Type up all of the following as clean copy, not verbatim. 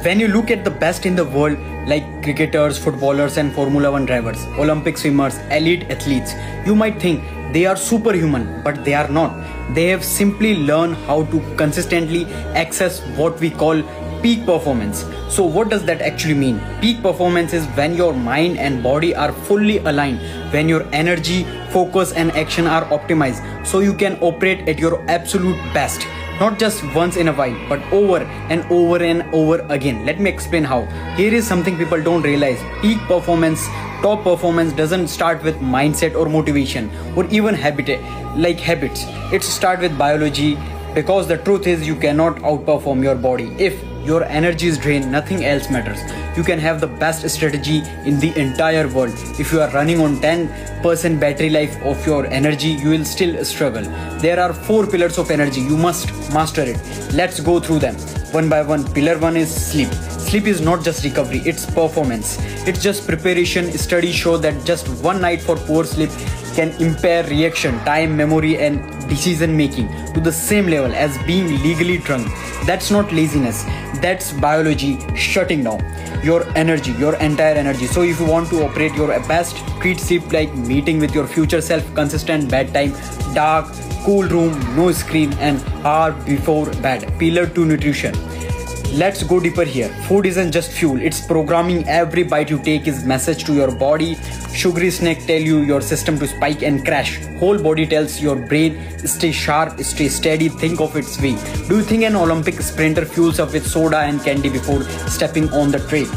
When you look at the best in the world, like cricketers, footballers and Formula 1 drivers, Olympic swimmers, elite athletes, you might think they are superhuman, but they are not. They have simply learned how to consistently access what we call peak performance. So what does that actually mean? Peak performance is when your mind and body are fully aligned, when your energy, focus and action are optimized, so you can operate at your absolute best. Not just once in a while, but over and over and over again. Let me explain how. Here is something people don't realize. Peak performance, top performance doesn't start with mindset or motivation or even habits. It starts with biology, because the truth is you cannot outperform your body. If your energy is drained, nothing else matters. You can have the best strategy in the entire world. If you are running on 10% battery life of your energy, you will still struggle. There are 4 pillars of energy. You must master it. Let's go through them one by one. Pillar 1 is sleep. Sleep is not just recovery, it's performance. It's just preparation. Studies show that just one night for poor sleep can impair reaction time, memory and decision making to the same level as being legally drunk. That's not laziness, that's biology shutting down your energy, your entire energy. So if you want to operate your best, treat sleep like meeting with your future self. Consistent bedtime, dark, cool room, no screen and hour before bed. Pillar 2, nutrition. Let's go deeper here. Food isn't just fuel, it's programming. Every bite you take is message to your body. Sugary snack tell you your system to spike and crash. Whole body tells your brain stay sharp, stay steady, think of its way. Do you think an Olympic sprinter fuels up with soda and candy before stepping on the track?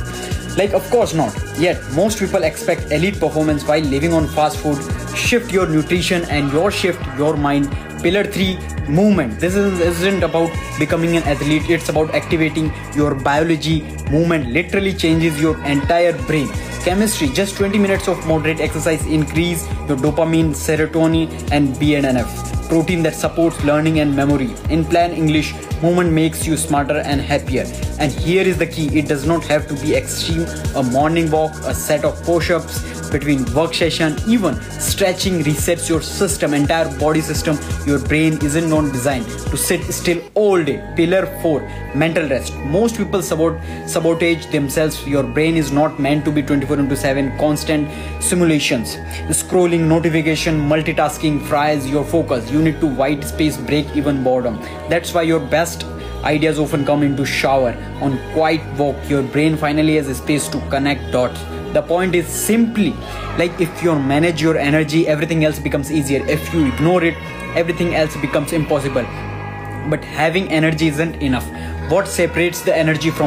Like, of course not. Yet most people expect elite performance while living on fast food. Shift your nutrition and shift your mind. Pillar 3, movement. This isn't about becoming an athlete, it's about activating your biology. Movement literally changes your entire brain chemistry. Just 20 minutes of moderate exercise increase your dopamine, serotonin and BDNF, protein that supports learning and memory. In plain English, movement makes you smarter and happier. And here is the key, it does not have to be extreme. A morning walk, a set of push-ups between work session, even stretching resets your system, entire body system. Your brain isn't not designed to sit still all day. Pillar 4, mental rest. Most people sabotage themselves. Your brain is not meant to be 24/7 constant simulations. Scrolling, notification, multitasking fries your focus. You need to white space, break even boredom. That's why your best ideas often come into shower, on quiet walk. Your brain finally has a space to connect dots. The point is simply, like, if you manage your energy, everything else becomes easier. If you ignore it, everything else becomes impossible. But having energy isn't enough. What separates the energy from